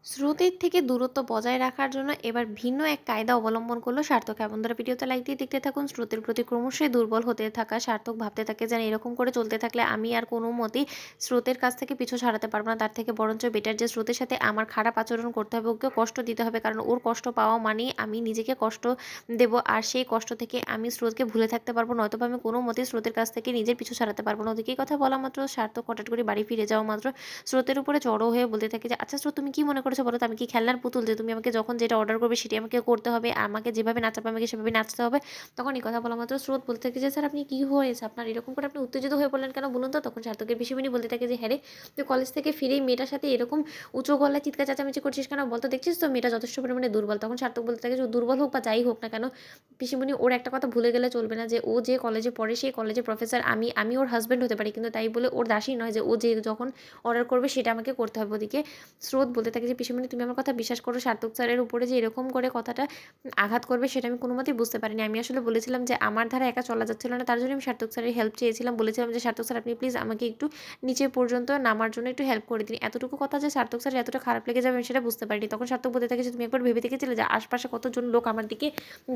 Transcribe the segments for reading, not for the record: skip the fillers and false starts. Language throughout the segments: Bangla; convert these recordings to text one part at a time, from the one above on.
স্রোতের থেকে দূরত্ব বজায় রাখার জন্য এবার ভিন্ন এক কায়দা অবলম্বন করলো সার্থক। বন্ধুরা, ভিডিওতে লাইক দিয়ে দেখতে থাকুন। স্রোতের প্রতি ক্রমশই দুর্বল হতে থাকা সার্থক ভাবতে থাকে যেন এরকম করে চলতে থাকলে আমি আর কোনো মতেই স্রোতের কাছ থেকে পিছু ছাড়াতে পারবো না। তার থেকে বরঞ্চ বেটার যে স্রোতের সাথে আমার খারাপ আচরণ করতে হবে, ওকে কষ্ট দিতে হবে, কারণ ওর কষ্ট পাওয়া মানেই আমি নিজেকে কষ্ট দেবো। আর সেই কষ্ট থেকে আমি স্রোতকে ভুলে থাকতে পারবো, নয়তোবা আমি কোনো মতেই স্রোতের কাছ থেকে নিজের পিছু ছাড়াতে পারবো না। ওদিকে কথা বলা মাত্র সার্থক হঠাৎ করে বাড়ি ফিরে যাওয়া মাত্র স্রোতের উপরে জড়ো হয়ে বলতে থাকে যে, আচ্ছা স্রোত, তুমি কি মনে করেছো বলো তো? আমি কি খেলনার পুতুল যে তুমি আমাকে যখন যেটা অর্ডার করবে সেটাই আমাকে করতে হবে, আমাকে যেভাবে নাচাবে আমাকে সেভাবে নাচতে হবে? তখন এই কথা বলা মাত্র স্রোত বলতে থাকে যে, স্যার আপনি কি হয়েছে আপনার, এরকম করে আপনি উত্তেজিত হয়ে পড়লেন কেন বলুন তো? তখন সার্থকের পিসিমণি বলতে থাকে যে, হ্যাঁ রে, তুই কলেজ থেকে ফিরেই মেয়েটার সাথে এরকম উঁচু গলায় চিৎকার চেঁচামেচি করছিস কেন বলতো? দেখছিস তো মেয়েটা যথেষ্ট পরিমাণে দুর্বল। তখন সার্থক বলতে থাকে যে, ও দুর্বল হোক বা যাই হোক না কেন, পিসিমণি ওর একটা কথা ভুলে গেলে চলবে না যে ও যে কলেজে পড়ে সেই কলেজের প্রফেসর আমি, আমি ওর হাজব্যান্ড হতে পারি, কিন্তু তাই বলে ওর দাসী নয় যে ও যে যখন অর্ডার করবে সেটা আমাকে করতে হবে। ওদিকে স্রোত বলতে থাকে যে, পিসিমণি তুমি আমার কথা বিশ্বাস করো, সার্থক স্যারের উপরে যে এরকম করে কথাটা আঘাত করবে সেটা আমি কোনো মতেই বুঝতে পারিনি। আমি আসলে বলেছিলাম যে আমার ধারা একা চলা যাচ্ছিল না, তার জন্য আমি সার্থক স্যারের হেল্প চেয়েছিলাম। বলেছিলাম যে, সার্থক স্যার আপনি প্লিজ আমাকে একটু নিচে পর্যন্ত নামার জন্য একটু হেল্প করে দিন। এতটুকু কথা যে সার্থক স্যার এতটা খারাপ লেগে যাবে আমি সেটা বুঝতে পারিনি। তখন সার্থক বলতে থাকে যে, তুমি একবার ভেবে দেখেছিলে যে আশপাশে কতজন লোক আমার দিকে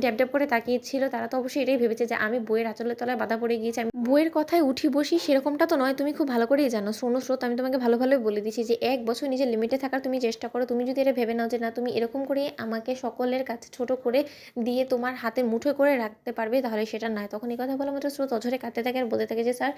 ড্যাব ড্যাব করে তাকিয়েছিল? তারা তো অবশ্যই এটাই ভেবেছে যে আমি বইয়ের আঁচলের তলায় বাঁধা পড়ে গিয়েছি, আমি বইয়ের কথায় উঠি বসি, সেরকমটা তো নয়। তুমি খুব ভালো করেই জানো। শোনো স্রোত, আমি তোমাকে ভালো ভালোই বলে দিচ্ছি যে ১ বছর নিজের লিমিটে থাকার তুমি চেষ্টা করো। তুমি যদি এটা ভেবে নাও যে না, তুমি এরকম করে আমাকে সকলের কাছে ছোট করে দিয়ে তোমার হাতে মুঠোয় করে রাখতে পারবে, তাহলে সেটা নয়। তখন এই কথা বলা মাত্র স্রোত অঝরে কাঁদতে থাকে আর বলতে থাকে যে, স্যার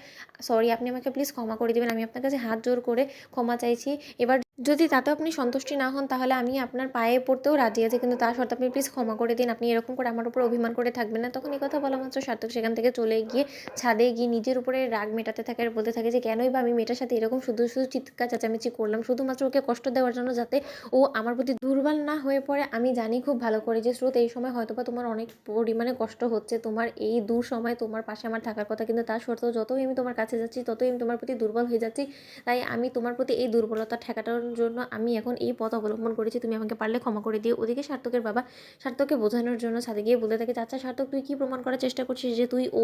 সরি, আপনি আমাকে প্লিজ ক্ষমা করে দিবেন। আমি আপনার কাছে হাত জোর করে ক্ষমা চাইছি। এবার যদি তাতেও আপনি সন্তুষ্টি না হন তাহলে আমি আপনার পায়ে পড়তেও রাজি আছি, কিন্তু তার শর্তে আপনি প্লিজ ক্ষমা করে দিন। আপনি এরকম করে আমার উপর অভিমান করে থাকবেন না। তখন এই কথা বলা মাত্র সার্থক সেখান থেকে চলে গিয়ে ছাদে গিয়ে নিজের উপরে রাগ মেটাতে থাকে আর বলতে থাকে যে, কেনই বা আমি মেয়েটার সাথে এরকম শুধু শুধু চিৎকার চেঁচামেচি করলাম, শুধুমাত্র ওকে কষ্ট দেওয়ার জন্য, যাতে ও আমার প্রতি দুর্বল না হয়ে পড়ে। আমি জানি খুব ভালো করে যে স্রোত, এই সময় হয়তোবা তোমার অনেক পরিমাণে কষ্ট হচ্ছে, তোমার এই দুঃসময় তোমার পাশে আমার থাকার কথা, কিন্তু তার সত্ত্বেও যতই আমি তোমার কাছে যাচ্ছি ততই আমি তোমার প্রতি দুর্বল হয়ে যাচ্ছি। তাই আমি তোমার প্রতি এই দুর্বলতা ঠেকানোর জন্য আমি এখন এই পথ অবলম্বন করেছি। তুমি আমাকে পারলে ক্ষমা করে দিও। ওদিকে সার্থকের বাবা সার্থককে বোঝানোর জন্য ছাদে গিয়ে বলতে থাকে, আচ্ছা সার্থক, তুই কি প্রমাণ করার চেষ্টা করছিস যে তুই ও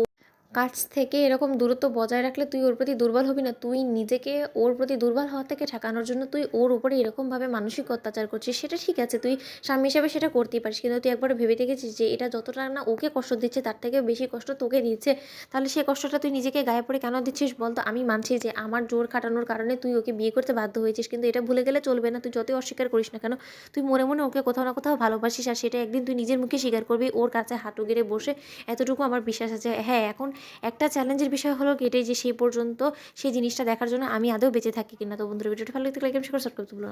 কাছ থেকে এরকম দূরত্ব বজায় রাখলে তুই ওর প্রতি দুর্বল হবি না? তুই নিজেকে ওর প্রতি দুর্বল হওয়া থেকে ঠেকানোর জন্য তুই ওর উপরে এরকমভাবে মানসিক অত্যাচার করছিস। সেটা ঠিক আছে, তুই স্বামী হিসেবে সেটা করতেই পারিস, কিন্তু তুই একবার ভেবে দেখেছিস যে এটা যতটা না ওকে কষ্ট দিচ্ছে তার থেকে বেশি কষ্ট তোকে দিচ্ছে? তাহলে সে কষ্টটা তুই নিজেকে গায়ে পড়ে কেন দিচ্ছিস বল তো? আমি মানছি যে আমার জোর খাটানোর কারণে তুই ওকে বিয়ে করতে বাধ্য হয়েছিস, কিন্তু এটা ভুলে গেলে চলবে না। তুই যতই অস্বীকার করিস না কেন, তুই মনে মনে ওকে কোথাও না কোথাও ভালোবাসিস, আর সেটা একদিন তুই নিজের মুখে স্বীকার করবি ওর কাছে হাঁটু গেড়ে বসে। এতটুকু আমার বিশ্বাস আছে। হ্যাঁ, এখন একটা চ্যালেঞ্জের বিষয় হলো কি এটাই যে সেই পর্যন্ত সেই জিনিসটা দেখার জন্য আমি আদৌ বেঁচে থাকি কিনা। তো বন্ধুরা, ভিডিওটা ভালো লাগলে লাইক এবং শেয়ার করতে ভুলো না।